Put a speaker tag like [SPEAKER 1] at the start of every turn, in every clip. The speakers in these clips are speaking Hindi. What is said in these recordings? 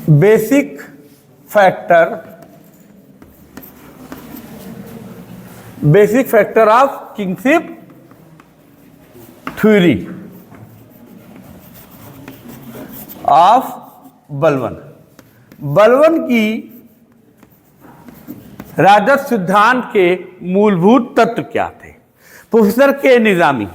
[SPEAKER 1] Basic factor of kingship theory of बलवन। बलवन की राजस्व सिद्धांत के मूलभूत तत्व क्या थे? प्रोफेसर के निजामी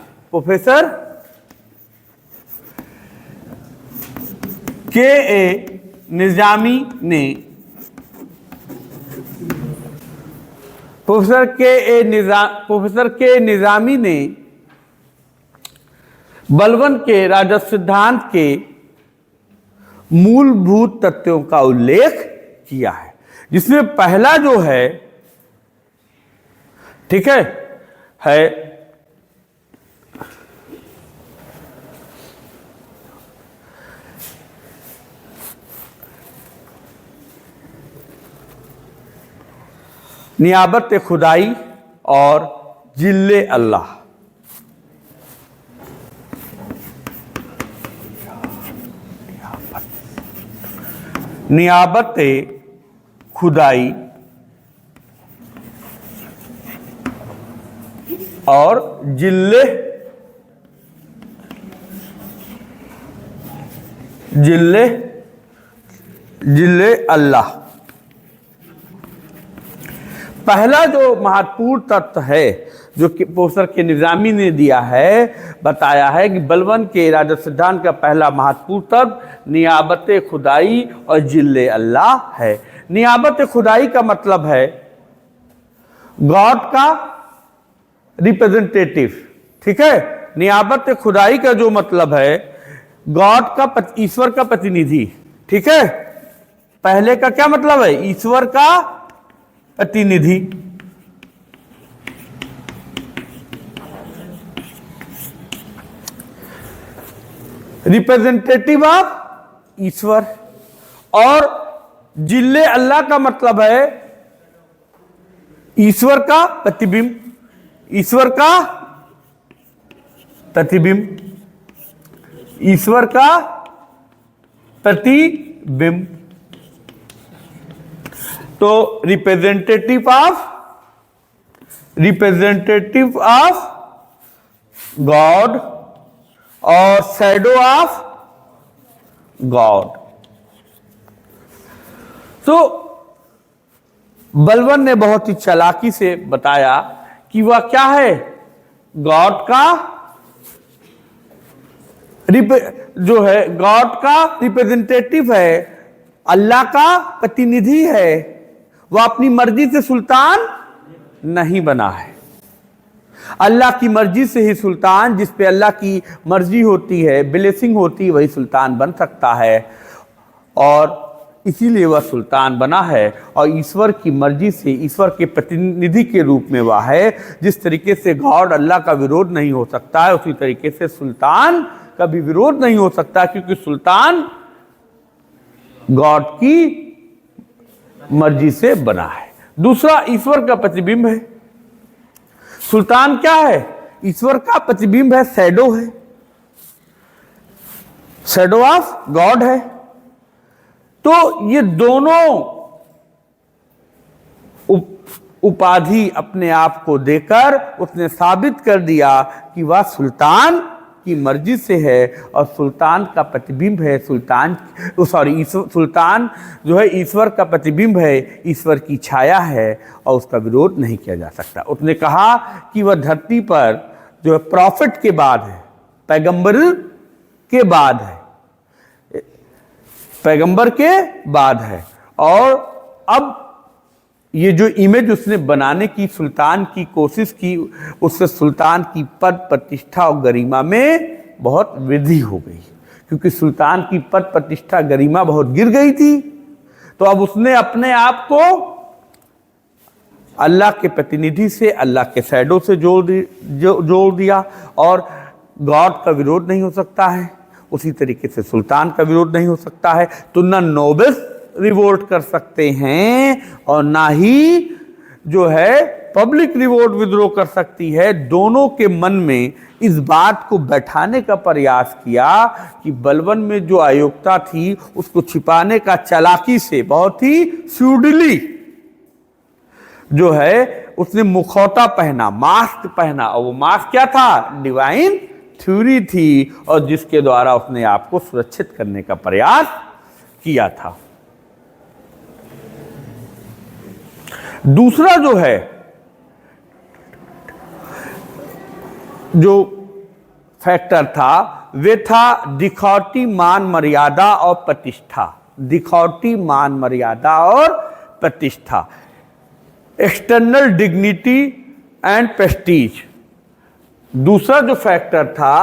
[SPEAKER 1] ने बलवन के राजस्व सिद्धांत के मूलभूत तत्वों का उल्लेख किया है, जिसमें पहला जो है, ठीक है नियाबत खुदाई और जिल्ले अल्लाह। नियाबत खुदाई और जिल्ले अल्लाह। पहला जो महत्वपूर्ण तत्व है जो कि प्रोफेसर के निजामी ने दिया है, बताया है कि बलवन के राजस्व सिद्धांत का पहला महत्वपूर्ण तत्व नियाबत खुदाई और जिल्ले अल्लाह है। नियाबत खुदाई का मतलब है गॉड का रिप्रेजेंटेटिव, ठीक है। नियाबत खुदाई का जो मतलब है गॉड का, ईश्वर का प्रतिनिधि, ठीक है। पहले का क्या मतलब है? ईश्वर का प्रतिनिधि। रिप्रेजेंटेटिव ऑफ ईश्वर। और जिल्ले अल्लाह का मतलब है ईश्वर का प्रतिबिंब। ईश्वर का प्रतिबिंब। तो रिप्रेजेंटेटिव ऑफ गॉड और शैडो ऑफ गॉड। तो बलवन ने बहुत ही चालाकी से बताया कि वह क्या है, गॉड का जो है गॉड का रिप्रेजेंटेटिव है, अल्लाह का प्रतिनिधि है। वह अपनी मर्जी से सुल्तान नहीं बना है। अल्लाह की मर्जी से ही सुल्तान, जिस पे अल्लाह की मर्जी होती है, ब्लेसिंग होती है, वही सुल्तान बन सकता है। और इसीलिए वह सुल्तान बना है। और ईश्वर की मर्जी से, ईश्वर के प्रतिनिधि के रूप में वह है। जिस तरीके से गॉड अल्लाह का विरोध नहीं हो सकता है, उसी तरीके से सुल्तान का भी विरोध नहीं हो सकता, क्योंकि सुल्तान गॉड की मर्जी से बना है। दूसरा ईश्वर का प्रतिबिंब है। सुल्तान क्या है? ईश्वर का प्रतिबिंब है, शैडो है, शैडो ऑफ गॉड है। तो ये दोनों उपाधि अपने आप को देकर उसने साबित कर दिया कि वह सुल्तान की मर्जी से है और सुल्तान का प्रतिबिंब है। सुल्तान जो है ईश्वर का प्रतिबिंब है, ईश्वर की छाया है और उसका विरोध नहीं किया जा सकता। उसने कहा कि वह धरती पर जो है प्रॉफिट के बाद है, पैगंबर के बाद है, पैगंबर के बाद है। और अब ये जो इमेज उसने बनाने की सुल्तान की कोशिश की, उससे सुल्तान की पद प्रतिष्ठा और गरिमा में बहुत वृद्धि हो गई, क्योंकि सुल्तान की पद प्रतिष्ठा गरिमा बहुत गिर गई थी। तो अब उसने अपने आप को अल्लाह के प्रतिनिधि से, अल्लाह के शैडो से जोड़ दिया। और गॉड का विरोध नहीं हो सकता है, उसी तरीके से सुल्तान का विरोध नहीं हो सकता है। तो ना नोबल्स रिवोल्ट कर सकते हैं और ना ही जो है पब्लिक रिवोल्ट विद्रोह कर सकती है। दोनों के मन में इस बात को बैठाने का प्रयास किया कि बलबन में जो अयोग्यता थी उसको छिपाने का चालाकी से, बहुत ही स्यूडली जो है उसने मुखौटा पहना, मास्क पहना, और वो मास्क क्या था? डिवाइन थ्योरी थी, और जिसके द्वारा उसने आपको सुरक्षित करने का प्रयास किया था। दूसरा जो है, जो फैक्टर था, वे था दिखौटी, मान मर्यादा और प्रतिष्ठा। दिखौटी, मान मर्यादा और प्रतिष्ठा, एक्सटर्नल डिग्निटी एंड प्रेस्टीज। दूसरा जो फैक्टर था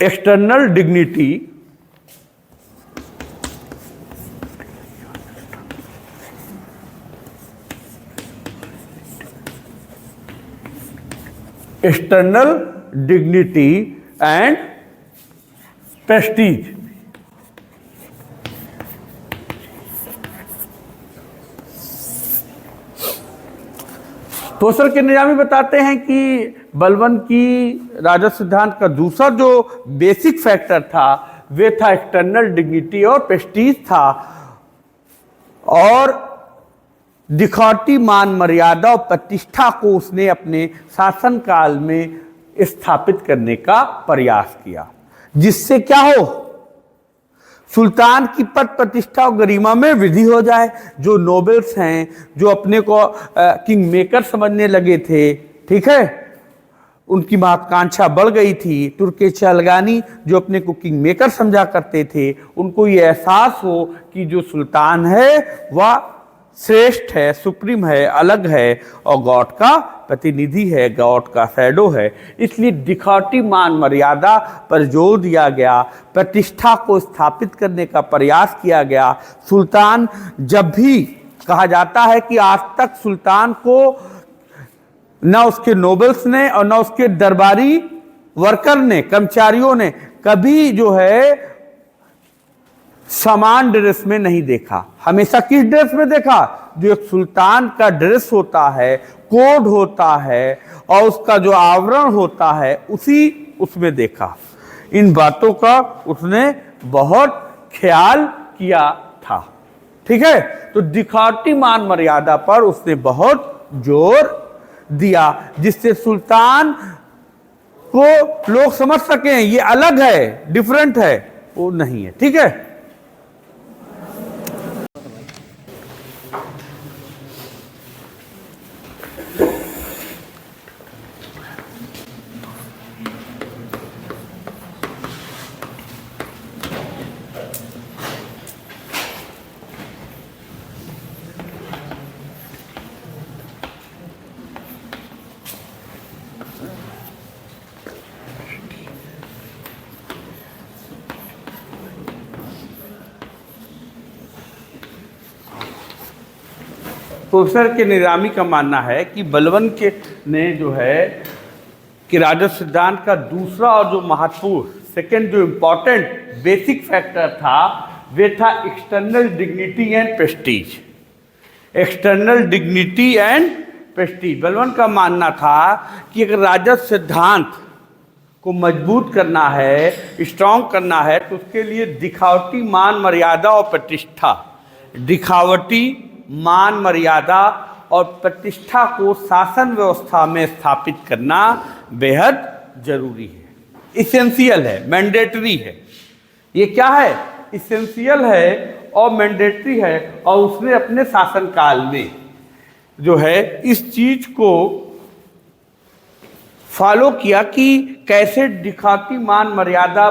[SPEAKER 1] external dignity external dignity and prestige. तोसर के निजामी बताते हैं कि बलबन की राजद सिद्धांत का दूसरा जो बेसिक फैक्टर था वे था एक्सटर्नल डिग्निटी और प्रेस्टीज था, और दिखौटी, मान मर्यादा और प्रतिष्ठा को उसने अपने शासनकाल में स्थापित करने का प्रयास किया, जिससे क्या हो, सुल्तान की पद प्रतिष्ठा और गरिमा में वृद्धि हो जाए। जो नोबल्स हैं, जो अपने को किंग मेकर समझने लगे थे, ठीक है, उनकी महत्वाकांक्षा बढ़ गई थी। तुर्के चालगानी जो अपने को किंग मेकर समझा करते थे, उनको ये एहसास हो कि जो सुल्तान है वह श्रेष्ठ है, सुप्रीम है, अलग है, और गॉड का प्रतिनिधि है, गॉड का शैडो है। इसलिए दिखौटी, मान मर्यादा पर जोर दिया गया, प्रतिष्ठा को स्थापित करने का प्रयास किया गया। सुल्तान, जब भी कहा जाता है कि आज तक सुल्तान को न उसके नोबल्स ने और न उसके दरबारी वर्कर ने, कर्मचारियों ने कभी जो है समान ड्रेस में नहीं देखा। हमेशा किस ड्रेस में देखा? जो एक सुल्तान का ड्रेस होता है, कोड होता है, और उसका जो आवरण होता है, उसी उसमें देखा। इन बातों का उसने बहुत ख्याल किया था, ठीक है। तो दिखौटी, मान मर्यादा पर उसने बहुत जोर दिया, जिससे सुल्तान को लोग समझ सकें ये अलग है, डिफरेंट है, वो नहीं है, ठीक है। प्रोफेसर के निजामी का मानना है कि बलबन के ने जो है कि राजद सिद्धांत का दूसरा और जो महत्वपूर्ण, सेकेंड जो इम्पॉर्टेंट बेसिक फैक्टर था, वे था external dignity and Prestige. External dignity and Prestige. Balban का मानना था कि अगर राजद सिद्धांत को मजबूत करना है, स्ट्रांग करना है, तो उसके लिए दिखावटी, मान मर्यादा और प्रतिष्ठा, दिखावटी, मान मर्यादा और प्रतिष्ठा को शासन व्यवस्था में स्थापित करना बेहद जरूरी है, इसेंशियल है, मैंडेटरी है। ये क्या है? इसेंशियल है और मैंडेटरी है। और उसने अपने शासनकाल में जो है इस चीज को फॉलो किया कि कैसे दिखाती, मान मर्यादा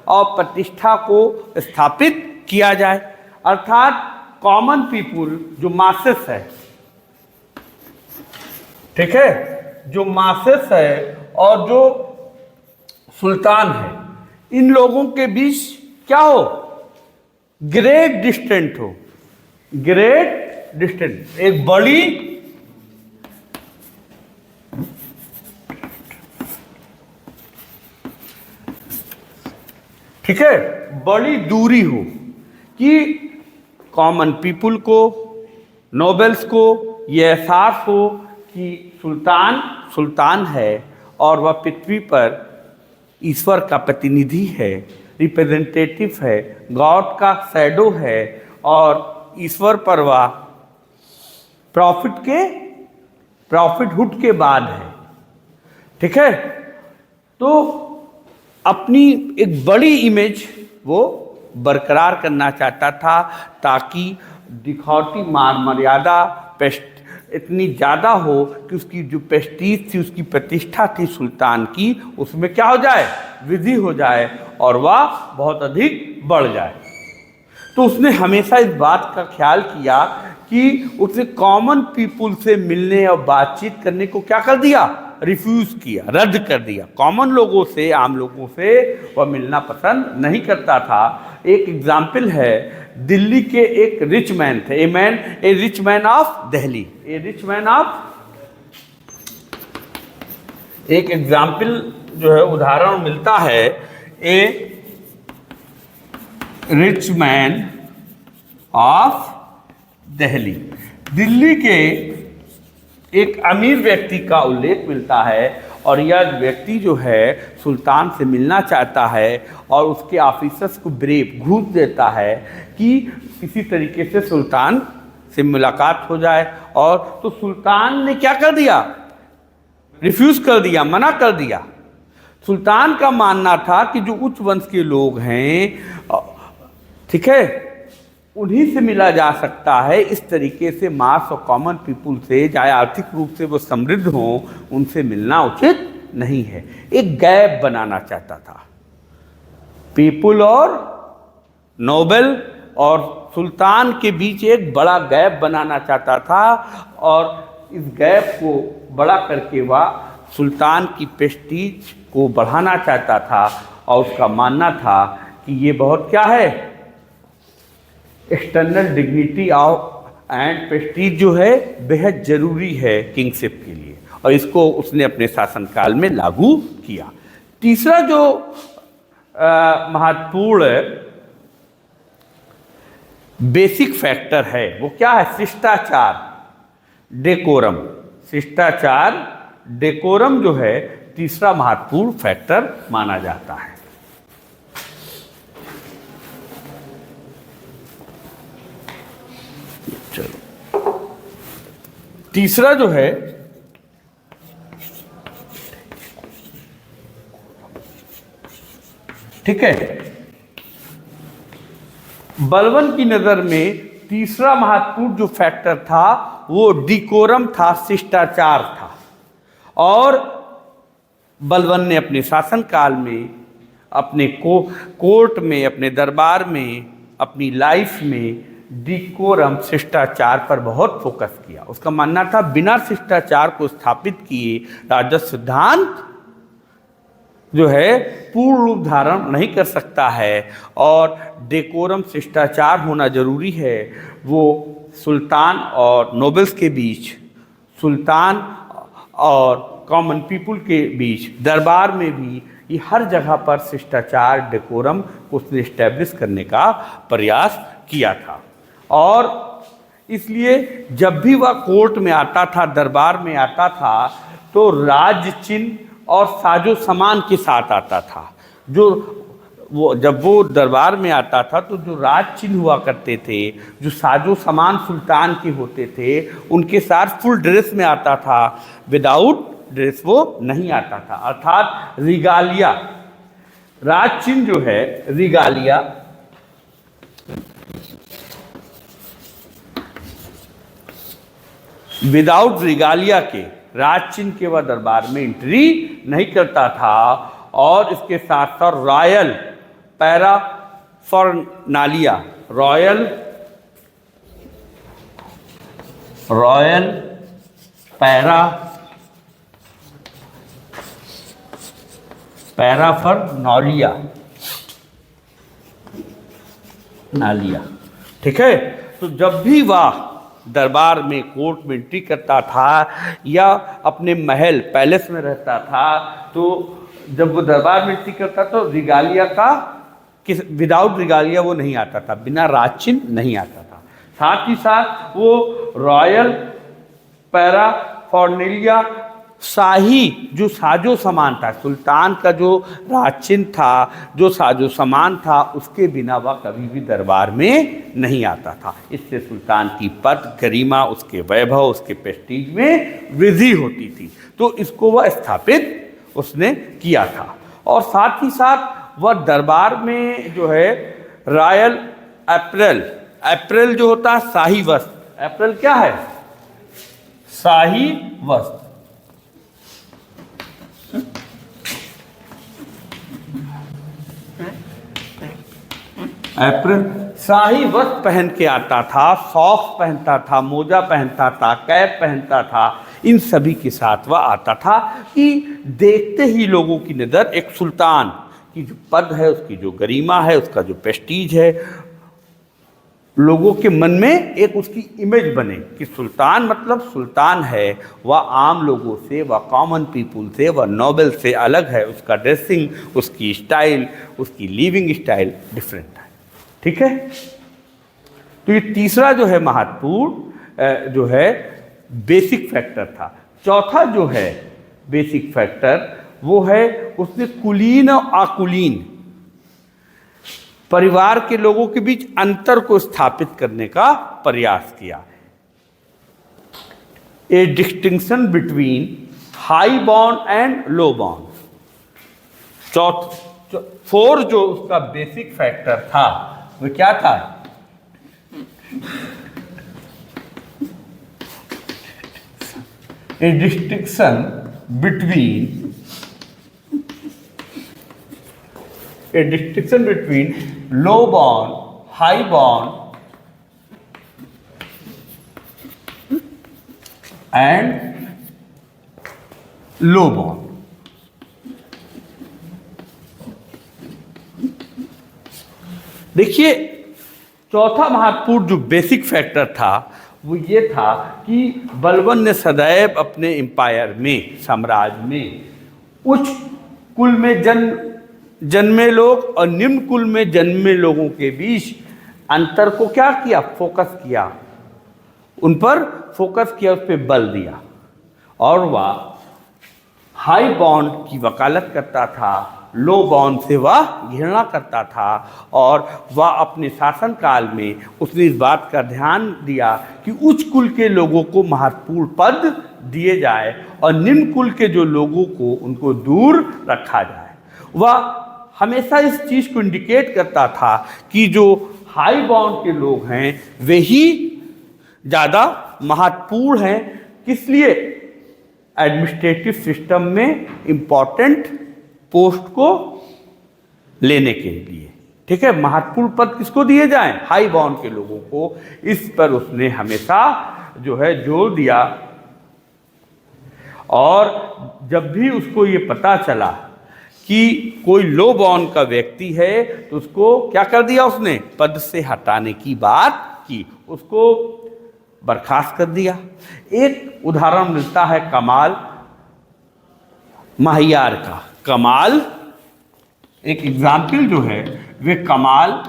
[SPEAKER 1] और प्रतिष्ठा को स्थापित किया जाए। अर्थात कॉमन पीपुल, जो मासेस है, ठीक है, जो मासेस है और जो सुल्तान है, इन लोगों के बीच क्या हो? ग्रेट डिस्टेंस हो, ग्रेट डिस्टेंस, एक बड़ी ठीक है, बड़ी दूरी हो कि कॉमन पीपुल को, नोबल्स को ये एहसास हो कि सुल्तान सुल्तान है और वह पृथ्वी पर ईश्वर का प्रतिनिधि है, रिप्रेजेंटेटिव है, गॉड का शैडो है और ईश्वर पर वह प्रॉफिटहुड के बाद है। ठीक है, तो अपनी एक बड़ी इमेज वो बरकरार करना चाहता था ताकि दिखावटी मान मर्यादा इतनी ज़्यादा हो कि उसकी जो प्रेस्टीज थी, उसकी प्रतिष्ठा थी सुल्तान की, उसमें क्या हो जाए, वृद्धि हो जाए और वह बहुत अधिक बढ़ जाए। तो उसने हमेशा इस बात का ख्याल किया कि उसने कॉमन पीपुल से मिलने और बातचीत करने को क्या कर दिया, रिफ्यूज़ किया, रद्द कर दिया। कॉमन लोगों से, आम लोगों से वह मिलना पसंद नहीं करता था। एक एग्जाम्पल है, दिल्ली के एक रिच मैन थे, a rich man of Delhi, a rich man of, एक एग्जाम्पल जो है उदाहरण मिलता है, a rich man of Delhi, Delhi के एक अमीर व्यक्ति का उल्लेख मिलता है और यह व्यक्ति जो है सुल्तान से मिलना चाहता है और उसके ऑफिसर्स को ब्रीफ घूस देता है कि किसी तरीके से सुल्तान से मुलाकात हो जाए। और तो सुल्तान ने क्या कर दिया, रिफ्यूज़ कर दिया, मना कर दिया। सुल्तान का मानना था कि जो उच्च वंश के लोग हैं, ठीक है, उन्हीं से मिला जा सकता है। इस तरीके से मास और कॉमन पीपुल से, चाहे आर्थिक रूप से वो समृद्ध हों, उनसे मिलना उचित नहीं है। एक गैप बनाना चाहता था, पीपुल और नोबल और सुल्तान के बीच एक बड़ा गैप बनाना चाहता था और इस गैप को बड़ा करके वह सुल्तान की प्रेस्टीज को बढ़ाना चाहता था और उसका मानना था कि ये बहुत क्या है, external dignity of and Prestige जो है बेहद जरूरी है किंगशिप के लिए, और इसको उसने अपने शासनकाल में लागू किया। तीसरा जो महत्वपूर्ण बेसिक फैक्टर है वो क्या है, शिष्टाचार, डेकोरम। शिष्टाचार, डेकोरम जो है तीसरा महत्वपूर्ण फैक्टर माना जाता है। चलो, तीसरा जो है ठीक है, बलबन की नजर में तीसरा महत्वपूर्ण जो फैक्टर था वो डिकोरम था, शिष्टाचार था। और बलबन ने अपने शासनकाल में, अपने कोर्ट में, अपने दरबार में, अपनी लाइफ में डिकोरम, शिष्टाचार पर बहुत फोकस किया। उसका मानना था बिना शिष्टाचार को स्थापित किए राजस्व सिद्धांत जो है पूर्ण रूप धारण नहीं कर सकता है और डेकोरम, शिष्टाचार होना जरूरी है। वो सुल्तान और नोबल्स के बीच, सुल्तान और कॉमन पीपुल के बीच, दरबार में भी, ये हर जगह पर शिष्टाचार, डेकोरम को उसने इस्टेब्लिश करने का प्रयास किया था। और इसलिए जब भी वह कोर्ट में आता था, दरबार में आता था, तो राज चिन्ह और साजो सामान के साथ आता था। जब वो दरबार में आता था तो जो राज चिन्ह हुआ करते थे, जो साजो सामान सुल्तान के होते थे, उनके साथ फुल ड्रेस में आता था, विदाउट ड्रेस वो नहीं आता था। अर्थात रिगालिया, राज चिन्ह जो है रिगालिया, विदाउट रिगालिया के, राज चिन्ह के वह दरबार में एंट्री नहीं करता था। और इसके साथ साथ रॉयल पैराफर्नालिया, रॉयल पैराफर्नालिया, ठीक है। तो जब भी वह दरबार में, कोर्ट में एंट्री करता था या अपने महल, पैलेस में रहता था, तो जब वो दरबार में एंट्री करता तो रिगालिया का कि विदाउट रिगालिया वो नहीं आता था, बिना राज चिन्ह नहीं आता था। साथ ही साथ वो रॉयल पैराफॉर्नेलिया, शाही जो साजो सामान था, सुल्तान का जो राज चिन्ह था, जो साजो सामान था, उसके बिना वह कभी भी दरबार में नहीं आता था। इससे सुल्तान की पद, गरिमा, उसके वैभव, उसके प्रेस्टीज में वृद्धि होती थी। तो इसको वह स्थापित उसने किया था। और साथ ही साथ वह दरबार में जो है रॉयल अप्रैल जो होता है शाही वस्त्र, अप्रैल क्या है? शाही वस्त्र। अप्रैल शाही वस्त्र पहन के आता था, सॉक्स पहनता था, मोजा पहनता था, कैप पहनता था। इन सभी के साथ वह आता था कि देखते ही लोगों की नज़र एक सुल्तान की जो पद है, उसकी जो गरिमा है, उसका जो प्रेस्टीज है, लोगों के मन में एक उसकी इमेज बने कि सुल्तान मतलब सुल्तान है। वह आम लोगों से, वह कॉमन पीपुल से, वह नोबल से अलग है। उसका ड्रेसिंग, उसकी स्टाइल, उसकी लिविंग स्टाइल डिफरेंट है। ठीक है, तो ये तीसरा जो है महत्वपूर्ण जो है बेसिक फैक्टर था। चौथा जो है बेसिक फैक्टर वो है उसने कुलीन और आकुलीन परिवार के लोगों के बीच अंतर को स्थापित करने का प्रयास किया। ए distinction between high born and low born. Four जो उसका बेसिक फैक्टर था वो क्या था? ए distinction between low born, high born and low born। देखिए, चौथा महत्वपूर्ण जो बेसिक फैक्टर था वो ये था कि बलबन ने सदैव अपने एम्पायर में, साम्राज्य में, उच्च कुल में जन्मे लोग और निम्न कुल में जन्मे लोगों के बीच अंतर को क्या किया? फोकस किया, उन पर फोकस किया, उस पर बल दिया। और वह हाई बॉन्ड की वकालत करता था, लो बॉन्ड से वह घृणा करता था। और वह अपने शासनकाल में उसने इस बात का ध्यान दिया कि उच्च कुल के लोगों को महत्वपूर्ण पद दिए जाए और निम्न कुल के जो लोगों को उनको दूर रखा जाए। वह हमेशा इस चीज़ को इंडिकेट करता था कि जो हाई बॉन्ड के लोग हैं वे ही ज़्यादा महत्वपूर्ण हैं। किस लिए? एडमिनिस्ट्रेटिव सिस्टम में इम्पॉर्टेंट पोस्ट को लेने के लिए। ठीक है, महत्वपूर्ण पद किसको दिए जाएं? हाई बॉन्ड के लोगों को। इस पर उसने हमेशा जो है जोर दिया। और जब भी उसको ये पता चला कि कोई लो बॉन्ड का व्यक्ति है तो उसको क्या कर दिया? उसने पद से हटाने की बात की, उसको बर्खास्त कर दिया। एक उदाहरण मिलता है कमाल महियार का। कमाल एक एग्जाम्पल जो है वे कमाल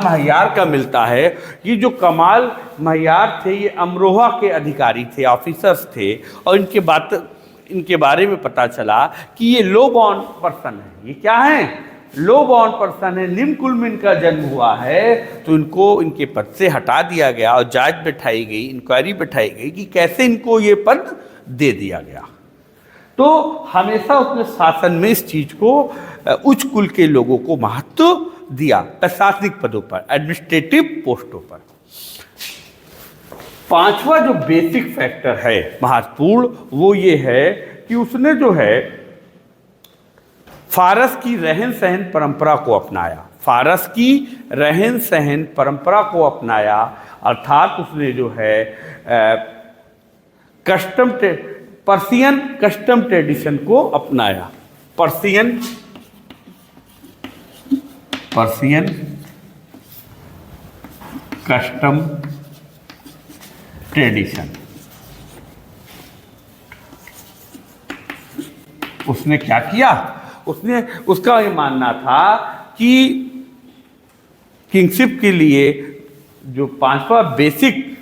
[SPEAKER 1] महियार का मिलता है। ये जो कमाल महियार थे ये अमरोहा के अधिकारी थे, ऑफिसर्स थे। और इनके बारे में पता चला कि ये लो बॉर्न पर्सन है। ये क्या है? लो बॉर्न पर्सन है, निम्न कुल में इनका जन्म हुआ है। तो इनको इनके पद से हटा दिया गया और जांच बैठाई गई, इंक्वायरी बैठाई गई कि कैसे इनको ये पद दे दिया गया। तो हमेशा उसने शासन में इस चीज को, उच्च कुल के लोगों को महत्व दिया प्रशासनिक पदों पर, एडमिनिस्ट्रेटिव पोस्टों पर। पांचवा जो बेसिक फैक्टर है महत्वपूर्ण वो ये है कि उसने जो है फारस की रहन सहन परंपरा को अपनाया। फारस की रहन सहन परंपरा को अपनाया अर्थात उसने जो है पर्सियन कस्टम ट्रेडिशन को अपनाया। Persian custom tradition. उसने क्या किया, उसने उसका ये मानना था कि किंगशिप के लिए जो पांचवा बेसिक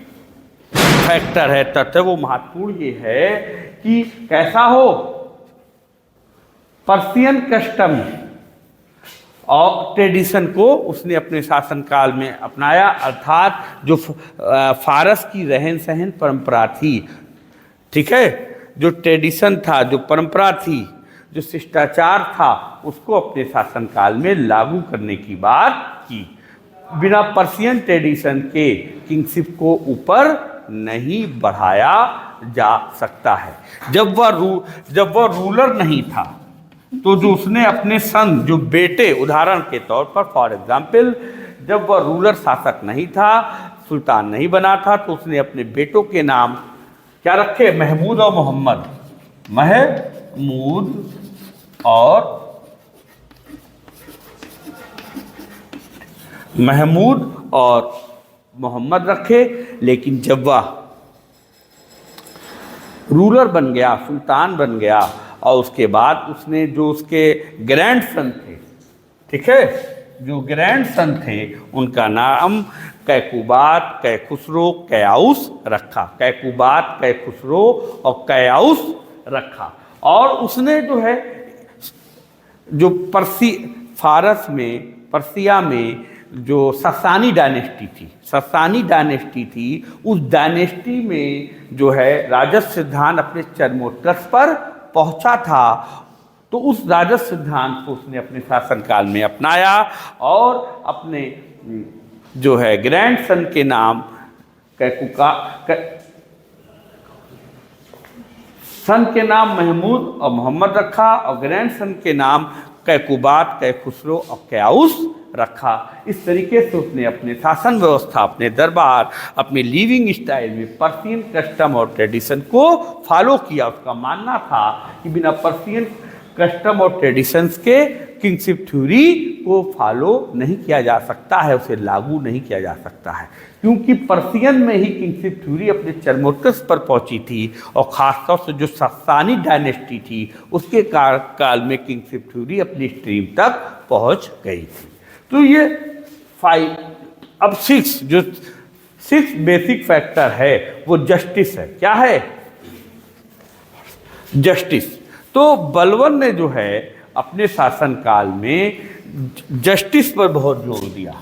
[SPEAKER 1] फैक्टर है, तथ्य, वो महत्वपूर्ण ये है कि कैसा हो, पर्शियन कस्टम और ट्रेडिशन को उसने अपने शासनकाल में अपनाया, अर्थात जो फारस की रहन सहन परंपरा थी, ठीक है, जो ट्रेडिशन था, जो परंपरा थी, जो शिष्टाचार था, उसको अपने शासनकाल में लागू करने की बात की। बिना पर्शियन ट्रेडिशन के किंगशिप को ऊपर नहीं बढ़ाया जा सकता है। जब वह रूलर नहीं था, तो जो उसने अपने सन, जो बेटे, उदाहरण के तौर पर फॉर एग्जाम्पल, जब वह रूलर शासक नहीं था, सुल्तान नहीं बना था, तो उसने अपने बेटों के नाम क्या रखे, महमूद और मोहम्मद, महमूद और मोहम्मद रखे। लेकिन जब वह रूलर बन गया, सुल्तान बन गया, और उसके बाद उसने जो उसके ग्रैंड सन थे, ठीक है, जो ग्रैंड सन थे, उनका नाम कैकुबात, कैखुसरो, कयाउस रखा। कैकुबात, कैखुसरो और कयाउस रखा। और उसने जो है, जो फारस में, पर्सिया में जो ससानी डायनेस्टी थी, उस डायनेस्टी में जो है राजस्व सिद्धांत अपने चरमोत्कर्ष पर पहुंचा था। तो उस राजस्व सिद्धांत को उसने अपने शासनकाल में अपनाया और अपने जो है ग्रैंड सन के नाम सन के नाम महमूद और मोहम्मद रखा, और ग्रैंड सन के नाम कैकुबात, कैखुसरो और कयाउस रखा। इस तरीके से उसने अपने शासन व्यवस्था, अपने दरबार, अपने लिविंग स्टाइल में पर्शियन कस्टम और ट्रेडिशन को फॉलो किया। उसका मानना था कि बिना पर्शियन कस्टम और ट्रेडिशंस के किंगशिप थ्योरी को फॉलो नहीं किया जा सकता है, उसे लागू नहीं किया जा सकता है, क्योंकि पर्शियन में ही किंगशिप थ्योरी अपने चरमोत्कर्ष पर पहुंची थी, और ख़ासतौर से जो ससानी डायनेस्टी थी उसके काल में किंगशिप थ्योरी अपनी स्ट्रीम तक पहुंच गई थी। तो ये 5, अब 6 जो 6 बेसिक फैक्टर है वो जस्टिस है। क्या है? जस्टिस। तो बलबन ने जो है अपने शासनकाल में जस्टिस पर बहुत जोर दिया।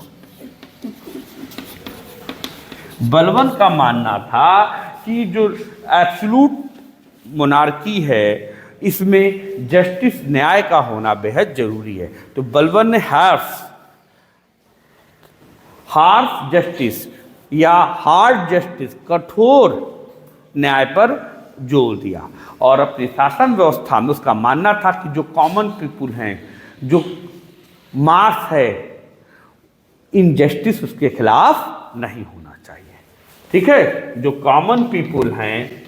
[SPEAKER 1] बलबन का मानना था कि जो एब्सोल्यूट मोनार्की है इसमें जस्टिस, न्याय का होना बेहद जरूरी है। तो बलबन ने हार्श जस्टिस या हार्ड जस्टिस, कठोर न्याय पर जोर दिया, और अपनी शासन व्यवस्था में उसका मानना था कि जो कॉमन पीपुल हैं, जो मास है, इनजस्टिस उसके खिलाफ नहीं होना चाहिए। ठीक है, जो कॉमन पीपुल हैं,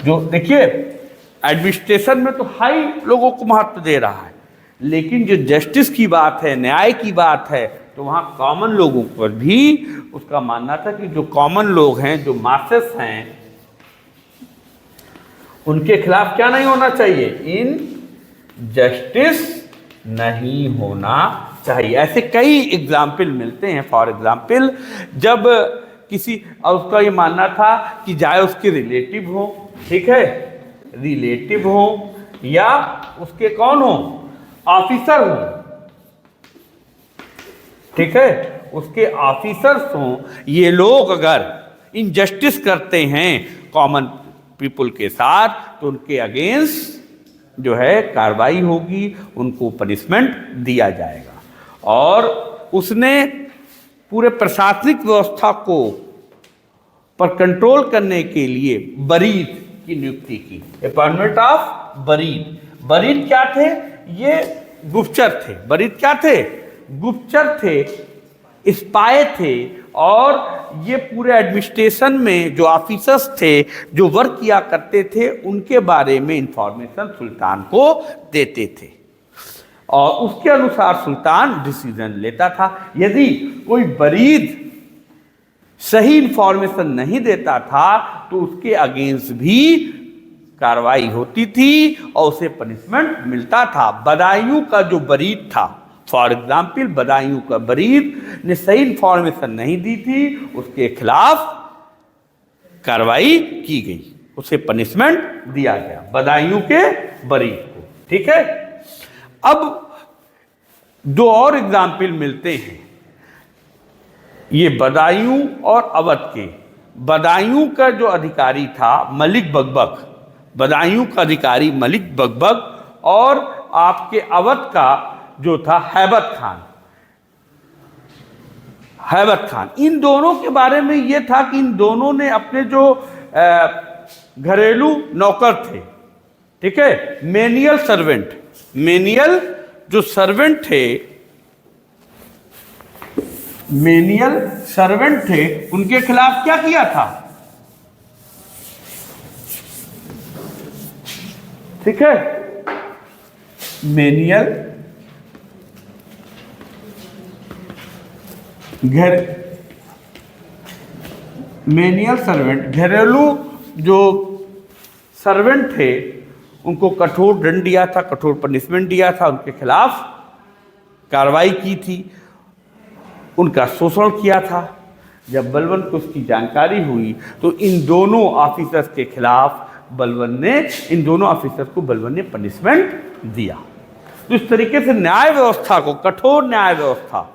[SPEAKER 1] जो देखिए एडमिनिस्ट्रेशन में तो हाई लोगों को महत्व दे रहा है, लेकिन जो जस्टिस की बात है, न्याय की बात है, तो वहाँ कॉमन लोगों पर भी उसका मानना था कि जो कॉमन लोग हैं, जो मासेस हैं, उनके खिलाफ क्या नहीं होना चाहिए? इनजस्टिस नहीं होना चाहिए। ऐसे कई एग्जाम्पल मिलते हैं। फॉर एग्जाम्पल, जब किसी, और उसका ये मानना था कि चाहे उसके रिलेटिव हो, ठीक है, रिलेटिव हो या उसके कौन हो, ऑफिसर हो, ठीक है, उसके ऑफिसर्स हों, ये लोग अगर इनजस्टिस करते हैं कॉमन पीपुल के साथ, तो उनके अगेंस्ट जो है कार्रवाई होगी, उनको पनिशमेंट दिया जाएगा। और उसने पूरे प्रशासनिक व्यवस्था को पर कंट्रोल करने के लिए बरीद की नियुक्ति की, अपॉइंटमेंट ऑफ बरीद। बरीद क्या थे? ये गुप्तचर थे। बरीद क्या थे? गुप्तचर थे, स्पाई थे, और ये पूरे एडमिनिस्ट्रेशन में जो ऑफिसर्स थे, जो वर्क किया करते थे, उनके बारे में इंफॉर्मेशन सुल्तान को देते थे, और उसके अनुसार सुल्तान डिसीजन लेता था। यदि कोई बरीद सही इंफॉर्मेशन नहीं देता था, तो उसके अगेंस्ट भी कार्रवाई होती थी और उसे पनिशमेंट मिलता था। बदायूं का जो बरीद था, फॉर एग्जाम्पल बदायूं का बरीद ने सही इंफॉर्मेशन नहीं दी थी, उसके खिलाफ कार्रवाई की गई, उसे पनिशमेंट दिया गया, बदायूं के बरीद को। ठीक है। अब दो और एग्जाम्पल मिलते हैं, ये बदायूं और अवध के। बदायूं का जो अधिकारी था मलिक बकबक, बदायूं का अधिकारी मलिक बकबक, और आपके अवध का जो था हैबत खान, हैबत खान। इन दोनों के बारे में ये था कि इन दोनों ने अपने जो घरेलू नौकर थे, ठीक है, मेनियल सर्वेंट, मेनियल जो सर्वेंट थे, मेनियल सर्वेंट थे, उनके खिलाफ क्या किया था? ठीक है, मेनियल मेनियल सर्वेंट, घरेलू जो सर्वेंट थे, उनको कठोर दंड दिया था, कठोर पनिशमेंट दिया था, उनके खिलाफ कार्रवाई की थी, उनका शोषण किया था। जब बलवन को उसकी जानकारी हुई तो इन दोनों ऑफिसर्स के खिलाफ बलवन ने, इन दोनों ऑफिसर्स को बलवन ने पनिशमेंट दिया। तो इस तरीके से न्याय व्यवस्था को, कठोर न्याय व्यवस्था,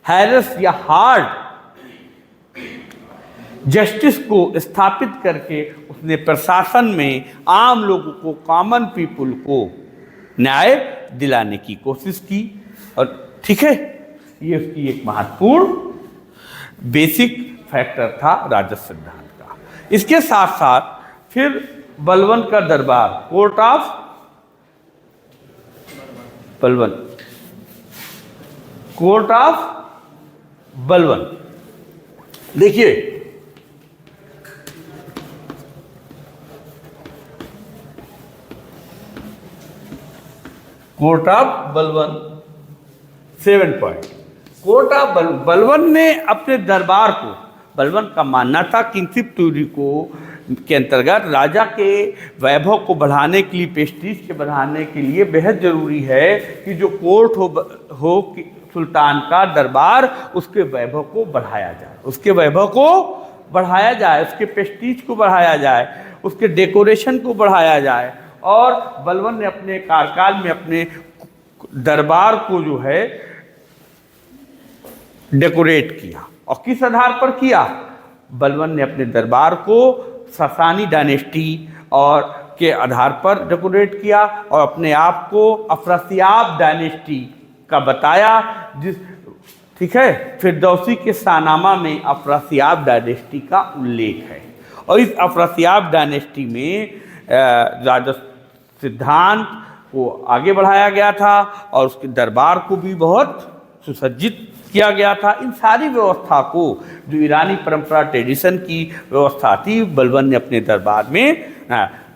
[SPEAKER 1] हैरस या हार्ड जस्टिस को स्थापित करके उसने प्रशासन में आम लोगों को, कॉमन पीपुल को न्याय दिलाने की कोशिश की। और ठीक है, ये उसकी एक महत्वपूर्ण बेसिक फैक्टर था राजस्व सिद्धांत का। इसके साथ साथ फिर बलवन का दरबार, कोर्ट ऑफ बलवन, कोर्ट ऑफ बलवन। देखिए, कोर्ट ऑफ बलवन 7 पॉइंट। कोर्ट ऑफ बलवन ने अपने दरबार को, बलवन का मानना था किंगशिप थ्योरी को के अंतर्गत राजा के वैभव को बढ़ाने के लिए, प्रेस्टीज के बढ़ाने के लिए बेहद जरूरी है कि जो कोर्ट हो सुल्तान का दरबार, उसके वैभव को बढ़ाया जाए, उसके वैभव को बढ़ाया जाए, उसके प्रेस्टीज को बढ़ाया जाए, उसके डेकोरेशन को बढ़ाया जाए। और बलवन ने अपने कार्यकाल में अपने दरबार को जो है डेकोरेट किया। और किस आधार पर किया? बलवन ने अपने दरबार को सासानी डायनेस्टी और के आधार पर डेकोरेट किया और अपने आप को अफरासियाब डायनेस्टी का बताया। जिस ठीक है, फिरदौसी के शाहनामा में अफरासियाब डायनेस्टी का उल्लेख है। और इस अफरासियाब डायनेस्टी में राजस्व सिद्धांत को आगे बढ़ाया गया था और उसके दरबार को भी बहुत सुसज्जित किया गया था। इन सारी व्यवस्था को, जो ईरानी परंपरा ट्रेडिशन की व्यवस्था थी, बलवन ने अपने दरबार में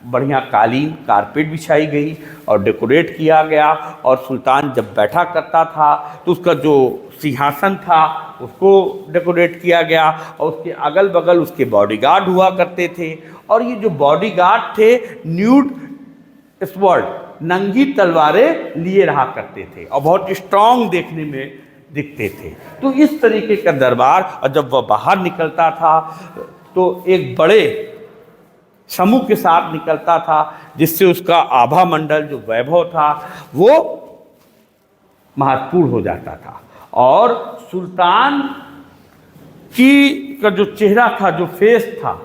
[SPEAKER 1] बढ़िया कालीन, कारपेट बिछाई गई और डेकोरेट किया गया। और सुल्तान जब बैठा करता था तो उसका जो सिंहासन था उसको डेकोरेट किया गया और उसके अगल बगल उसके बॉडीगार्ड हुआ करते थे। और ये जो बॉडीगार्ड थे न्यूड स्वॉर्ड, नंगी तलवारें लिए रहा करते थे और बहुत स्ट्रांग देखने में दिखते थे। तो इस तरीके का दरबार, और जब वह बाहर निकलता था तो एक बड़े समूह के साथ निकलता था, जिससे उसका आभा मंडल जो वैभव था वो महत्वपूर्ण हो जाता था। और सुल्तान का जो चेहरा था, जो फेस था,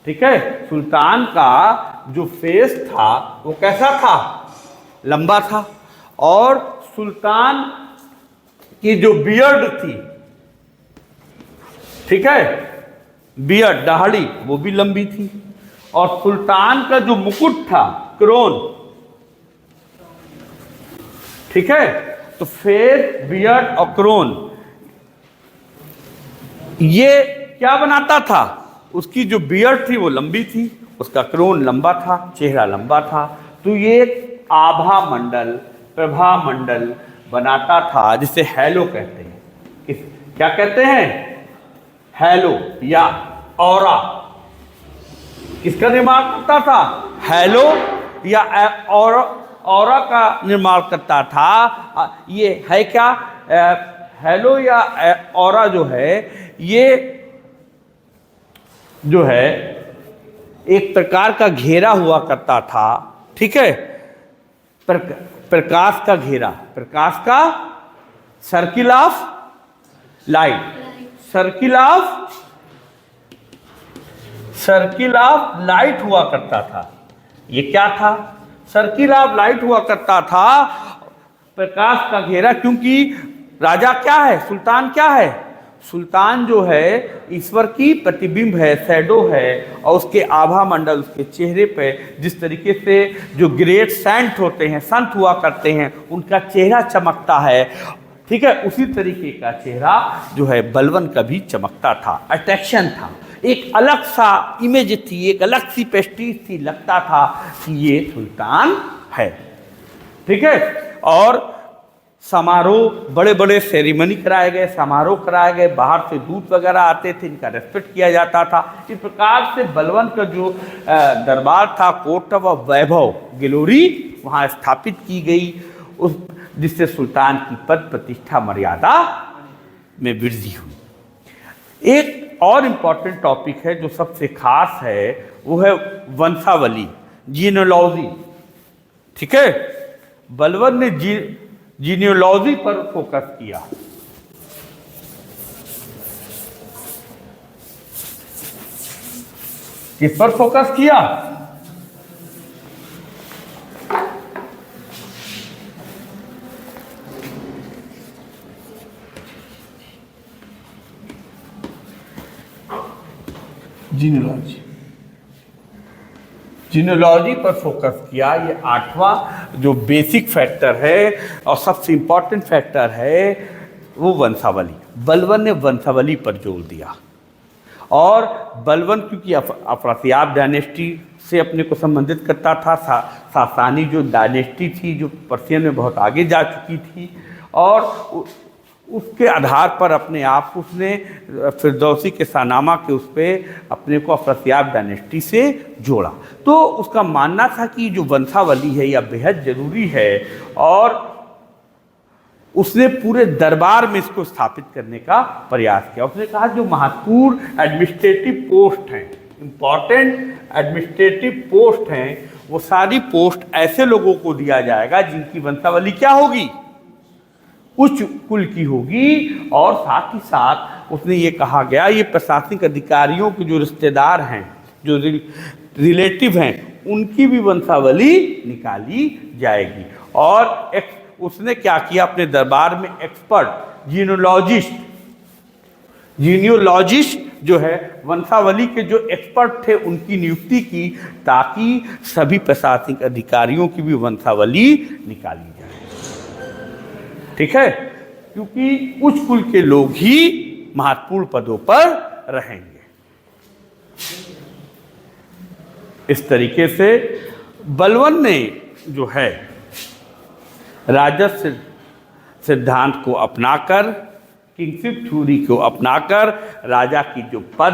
[SPEAKER 1] ठीक है, सुल्तान का जो फेस था वो कैसा था? लंबा था। और सुल्तान की जो बियर्ड थी, ठीक है, बियर्ड, दाढ़ी, वो भी लंबी थी। और सुल्तान का जो मुकुट था, क्रोन, ठीक है, तो फेस, बियर्ड और क्रोन, ये क्या बनाता था? उसकी जो बियर्ड थी वो लंबी थी, उसका क्रोन लंबा था, चेहरा लंबा था। तो ये एक आभा मंडल, प्रभा मंडल बनाता था, जिसे हैलो कहते हैं। क्या कहते हैं? हैलो या ऑरा। किसका निर्माण करता था? हैलो या ऑरा का निर्माण करता था। ये है क्या? हैलो या ऑरा जो है, ये जो है एक प्रकार का घेरा हुआ करता था, ठीक है, प्रकाश का घेरा, प्रकाश का circle of light, circle of light हुआ करता था। ये क्या था? सर्किल ऑफ लाइट हुआ करता था, प्रकाश का घेरा। क्योंकि राजा क्या है? सुल्तान क्या है? सुल्तान जो है ईश्वर की प्रतिबिंब है, शैडो है, और उसके आभा मंडल, उसके चेहरे पे जिस तरीके से जो ग्रेट सेंट होते हैं, संत हुआ करते हैं, उनका चेहरा चमकता है, ठीक है, उसी तरीके का चेहरा जो है बलवन का भी चमकता था, अट्रैक्शन था, एक अलग सा इमेज थी, एक अलग सी पेस्टीज थी, लगता था कि ये सुल्तान है, ठीक है। और समारोह, बड़े बड़े सेरेमनी कराए गए, समारोह कराए गए, बाहर से दूत वगैरह आते थे, इनका रेस्पेक्ट किया जाता था। इस प्रकार से बलवन का जो दरबार था, कोर्ट ऑफ वैभव, ग्लोरी वहाँ स्थापित की गई, उस जिससे सुल्तान की पद प्रतिष्ठा मर्यादा में वृद्धि हुई। एक और इम्पॉर्टेंट टॉपिक है जो सबसे खास है, वो है वंशावली, जीनियोलॉजी, ठीक है। बलवन ने जीनियोलॉजी पर फोकस किया। किस पर फोकस किया? जीनियोलॉजी, जीनियोलॉजी पर फोकस किया। ये 8वां जो बेसिक फैक्टर है और सबसे इंपॉर्टेंट फैक्टर है वो वंशावली। बलवन ने वंशावली पर जोर दिया। और बलवन क्योंकि अफरासियाब डायनेस्टी से अपने को संबंधित करता था, सासानी जो डायनेस्टी थी जो पर्शियन में बहुत आगे जा चुकी थी, और उसके आधार पर अपने आप उसने फिरदौसी के शाहनामा के उस पर अपने को अफरासियाब डायनेस्टी से जोड़ा। तो उसका मानना था कि जो वंशावली है यह बेहद ज़रूरी है, और उसने पूरे दरबार में इसको स्थापित करने का प्रयास किया। उसने कहा जो महत्वपूर्ण एडमिनिस्ट्रेटिव पोस्ट हैं, इम्पॉर्टेंट एडमिनिस्ट्रेटिव पोस्ट हैं, वो सारी पोस्ट ऐसे लोगों को दिया जाएगा जिनकी वंशावली क्या होगी? उच्च कुल की होगी। और साथ ही साथ उसने ये कहा गया ये प्रशासनिक अधिकारियों के जो रिश्तेदार हैं, जो रिलेटिव हैं, उनकी भी वंशावली निकाली जाएगी। और उसने क्या किया? अपने दरबार में एक्सपर्ट जीनियोलॉजिस्ट जो है वंशावली के जो एक्सपर्ट थे उनकी नियुक्ति की, ताकि सभी प्रशासनिक अधिकारियों की भी वंशावली निकाली जाए, ठीक है, क्योंकि उच्च कुल के लोग ही महत्वपूर्ण पदों पर रहेंगे। इस तरीके से बलवन ने जो है राजस्व सिद्धांत को अपनाकर, किंगशिप थ्योरी को अपनाकर, राजा की जो पद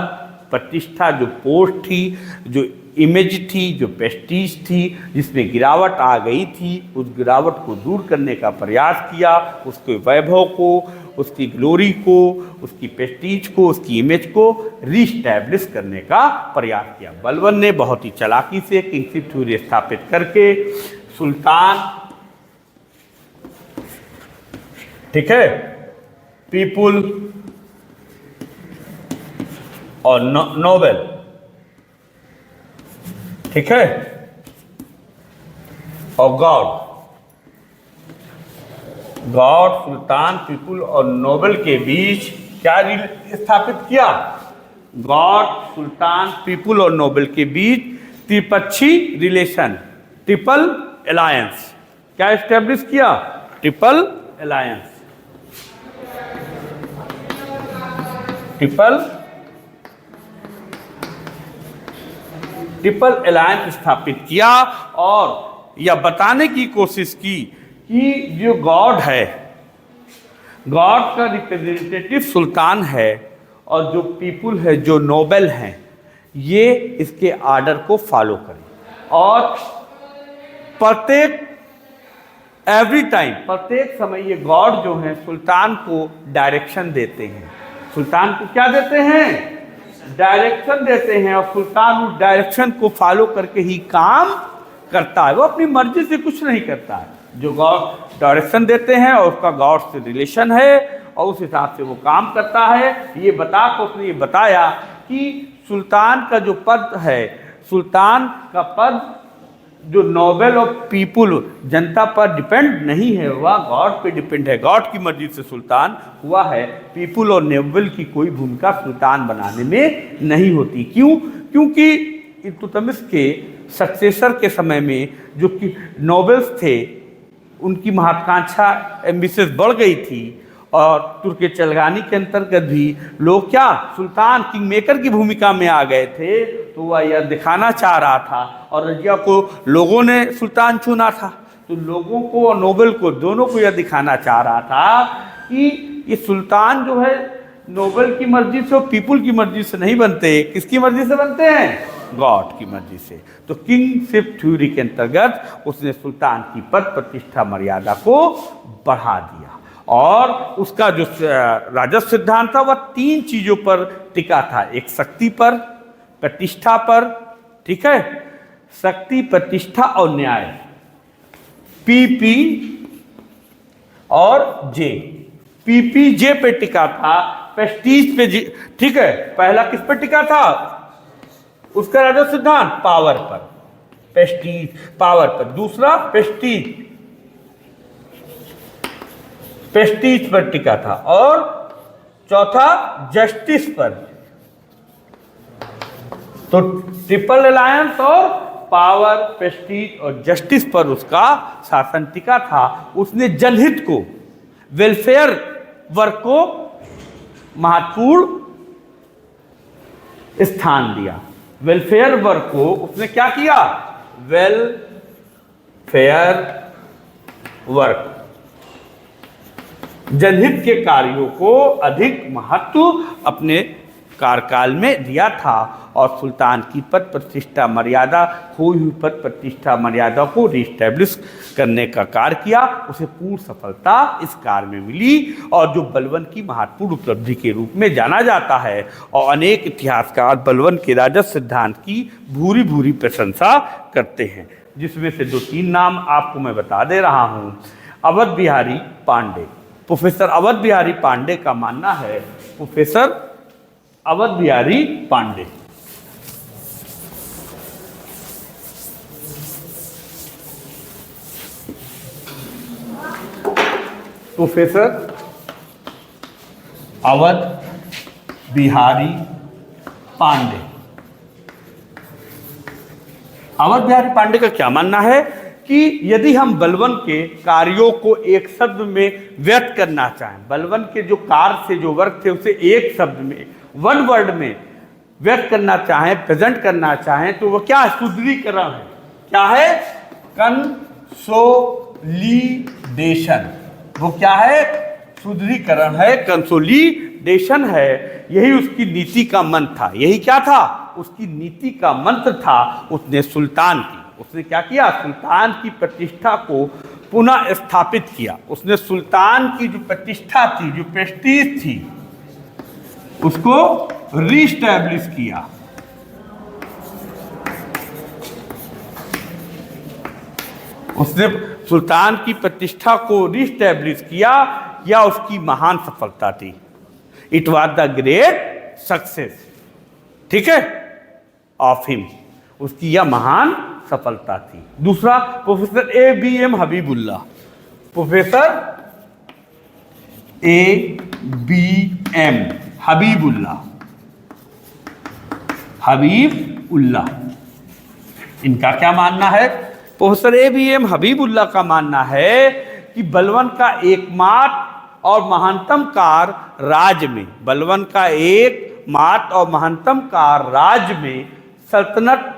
[SPEAKER 1] प्रतिष्ठा, जो पोस्ट थी, जो इमेज थी, जो प्रेस्टीज थी, जिसमें गिरावट आ गई थी, उस गिरावट को दूर करने का प्रयास किया। उसके वैभव को, उसकी ग्लोरी को, उसकी प्रेस्टीज को, उसकी इमेज को रीस्टैब्लिश करने का प्रयास किया। बलवन ने बहुत ही चालाकी से किंगशिप थ्योरी स्थापित करके सुल्तान, ठीक है, पीपुल और नोबेल, ठीक है, और गॉड, सुल्तान, पीपुल और नोबेल के बीच क्या स्थापित किया? गॉड, सुल्तान, पीपुल और नोबेल के बीच त्रिपक्षीय रिलेशन, ट्रिपल अलायंस क्या एस्टेब्लिश किया? ट्रिपल अलायंस, ट्रिपल अलायंस स्थापित किया। और यह बताने की कोशिश की कि जो गॉड है, गॉड का रिप्रेजेंटेटिव सुल्तान है, और जो पीपुल है, जो नोबेल हैं, ये इसके आर्डर को फॉलो करें और प्रत्येक एवरी टाइम, प्रत्येक समय ये गॉड जो है सुल्तान को डायरेक्शन देते हैं। सुल्तान को क्या देते हैं? डायरेक्शन देते हैं, और सुल्तान उस डायरेक्शन को फॉलो करके ही काम करता है। वो अपनी मर्जी से कुछ नहीं करता है। जो गॉड डायरेक्शन देते हैं और उसका गॉड से रिलेशन है और उस हिसाब से वो काम करता है। ये उसने ये बताया कि सुल्तान का जो पद है, सुल्तान का पद जो नोबल ऑफ पीपुल, जनता पर डिपेंड नहीं है, वह गॉड पे डिपेंड है। गॉड की मर्जी से सुल्तान हुआ है। पीपुल और नोबल की कोई भूमिका सुल्तान बनाने में नहीं होती। क्यों? क्योंकि इल्तुतमिश के सक्सेसर के समय में जो कि नोबल्स थे, उनकी महत्वाकांक्षा एम्बिशियस बढ़ गई थी और तुर्क चलगानी के अंतर्गत भी लोग क्या सुल्तान किंग मेकर की भूमिका में आ गए थे। तो वह यह दिखाना चाह रहा था और रजिया को लोगों ने सुल्तान चुना था, तो लोगों को और नोबल को दोनों को यह दिखाना चाह रहा था कि ये सुल्तान जो है नोबल की मर्जी से और पीपुल की मर्जी से नहीं बनते। किसकी मर्जी से बनते हैं? गॉड की मर्जी से। तो किंगशिप थ्योरी के अंतर्गत उसने सुल्तान की पद प्रतिष्ठा मर्यादा को बढ़ा दिया और उसका जो राजस्व सिद्धांत था वह 3 चीजों पर टिका था। एक शक्ति पर, प्रतिष्ठा पर, ठीक है, शक्ति, प्रतिष्ठा और न्याय, पीपी और जे। पीपी जे पे टिका था, प्रेस्टीज पे, ठीक है। पहला किस पे टिका था? उसका राजस्व सिद्धांत पावर पर, प्रेस्टीज पावर पर। दूसरा प्रेस्टीज पर टिका था और चौथा जस्टिस पर। तो ट्रिपल अलायंस और पावर, प्रेस्टीज और जस्टिस पर उसका शासन टिका था। उसने जनहित को, वेलफेयर वर्क को महत्वपूर्ण स्थान दिया। वेलफेयर वर्क को उसने क्या किया? वेलफेयर वर्क, जनहित के कार्यों को अधिक महत्व अपने कार्यकाल में दिया था और सुल्तान की पद प्रतिष्ठा मर्यादा, खोई हुई पद प्रतिष्ठा मर्यादा को रिस्टैब्लिश करने का कार्य किया। उसे पूर्ण सफलता इस कार्य में मिली और जो बलबन की महत्वपूर्ण उपलब्धि के रूप में जाना जाता है। और अनेक इतिहासकार बलबन के राजस्व सिद्धांत की भूरी भूरी प्रशंसा करते हैं, जिसमें से 2-3 नाम आपको मैं बता दे रहा हूँ। अवध बिहारी पांडे, प्रोफेसर अवध बिहारी पांडे का मानना है, प्रोफेसर अवध बिहारी पांडे, प्रोफेसर अवध बिहारी पांडे। अवध बिहारी पांडे का क्या मानना है कि यदि हम बलबन के कार्यों को एक शब्द में व्यक्त करना चाहें, बलबन के जो कार्य से जो वर्क थे उसे एक शब्द में, वन वर्ड में व्यक्त करना चाहें, प्रेजेंट करना चाहें, तो वो क्या है? सुदृढ़ीकरण है। क्या है? कंसोलिडेशन। वो क्या है? सुदृढ़ीकरण है, कंसोलिडेशन है। यही उसकी नीति का मंत्र था। यही क्या था? उसकी नीति का मंत्र था। उसने क्या किया? सुल्तान की प्रतिष्ठा को पुनः स्थापित किया। उसने सुल्तान की जो प्रतिष्ठा थी, जो प्रेस्टीज थी, उसको रीस्टैब्लिश किया। उसने सुल्तान की प्रतिष्ठा को रीस्टैब्लिश किया, या उसकी महान सफलता थी। It was the great success, ठीक है, ऑफ हिम। उसकी यह महान सफलता थी। दूसरा, professor ABM Habibullah, professor ABM Habibullah, इनका क्या मानना है? प्रोफेसर ABM हबीबुल्लाह का मानना है कि बलबन का एकमात्र और महानतम कार्य राज्य में, बलबन का एकमात्र और महानतम कार्य राज्य में सल्तनत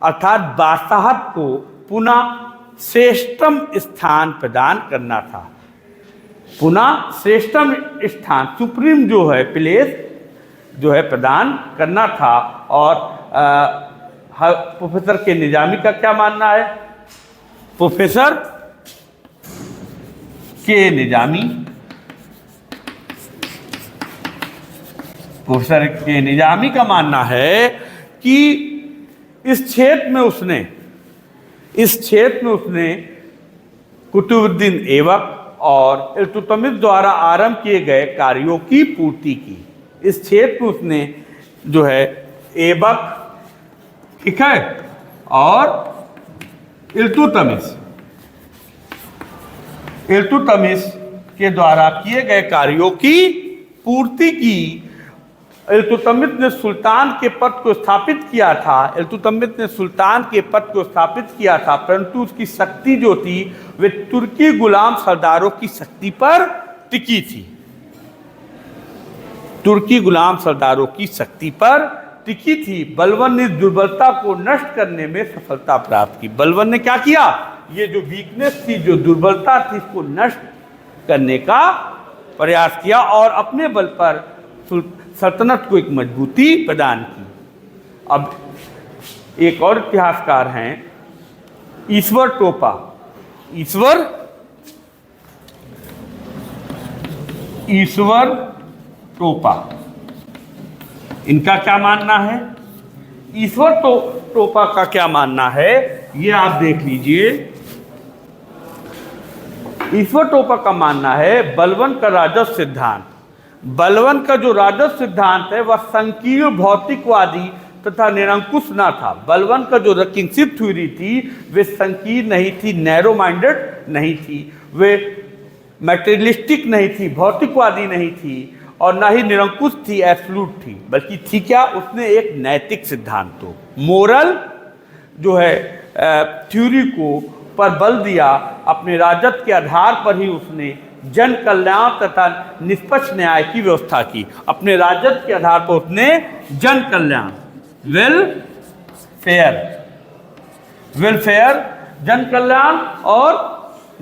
[SPEAKER 1] अर्थात बादशाहत को पुनः श्रेष्ठतम स्थान प्रदान करना था। पुनः श्रेष्ठतम स्थान, सुप्रीम जो है प्लेस जो है प्रदान करना था। और प्रोफेसर के निजामी का क्या मानना है? प्रोफेसर के निजामी, प्रोफेसर के निजामी का मानना है कि इस क्षेत्र में उसने कुतुबुद्दीन ऐबक और इल्तुतमिश द्वारा आरंभ किए गए कार्यों की पूर्ति की। इस क्षेत्र में उसने जो है ऐबक, ठीक है, और इल्तुतमिश के द्वारा किए गए कार्यों की पूर्ति की। इल्तुतमिश ने सुल्तान के पद को स्थापित किया था, परंतु उसकी शक्ति जो थी वे तुर्की गुलाम सरदारों की शक्ति पर टिकी थी। बलबन ने दुर्बलता को नष्ट करने में सफलता प्राप्त की। बलबन ने क्या किया? ये जो वीकनेस थी, जो दुर्बलता थी, इसको नष्ट करने का प्रयास किया और अपने बल पर सल्तनत को एक मजबूती प्रदान की। अब एक और इतिहासकार हैं ईश्वर टोपा। इनका क्या मानना है? ईश्वर टोपा का क्या मानना है, ये आप देख लीजिए। ईश्वर टोपा का मानना है बलबन का राजस्व सिद्धांत, बलबन का जो राजस्व सिद्धांत है वह संकीर्ण भौतिकवादी तथा निरंकुश न था। बलबन का जो किंगशिप थ्योरी थी वे संकीर्ण नहीं थी, नैरो माइंडेड नहीं थी, वे मैटेरियलिस्टिक नहीं थी, भौतिकवादी नहीं थी और ना ही निरंकुश थी, एब्सोल्यूट थी, बल्कि थी क्या? उसने एक नैतिक सिद्धांतों, मोरल जो है थ्योरी को पर बल दिया। अपने राजत्व के आधार पर ही उसने जन कल्याण तथा निष्पक्ष न्याय की व्यवस्था की। अपने राजत्व के आधार पर उसने जन कल्याण, वेलफेयर, जन कल्याण और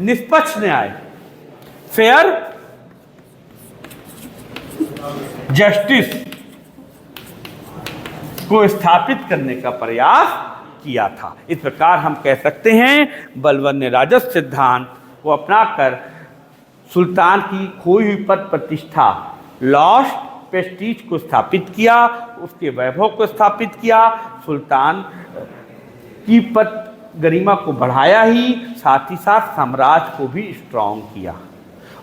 [SPEAKER 1] निष्पक्ष न्याय, फेयर जस्टिस को स्थापित करने का प्रयास किया था। इस प्रकार हम कह सकते हैं बलबन ने राजस्व सिद्धांत को अपनाकर सुल्तान की खोई हुई पद प्रतिष्ठा, लॉस्ट प्रेस्टीज को स्थापित किया, उसके वैभव को स्थापित किया, सुल्तान की पद गरिमा को बढ़ाया ही, साथ ही साथ साम्राज्य को भी स्ट्रॉन्ग किया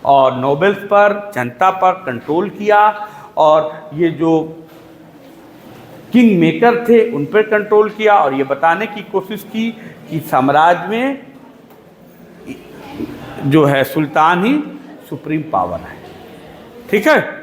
[SPEAKER 1] और नोबेल्स पर, जनता पर कंट्रोल किया और ये जो किंग मेकर थे उन पर कंट्रोल किया और ये बताने की कोशिश की कि साम्राज्य में जो है सुल्तान ही सुप्रीम पावर है। ठीक है।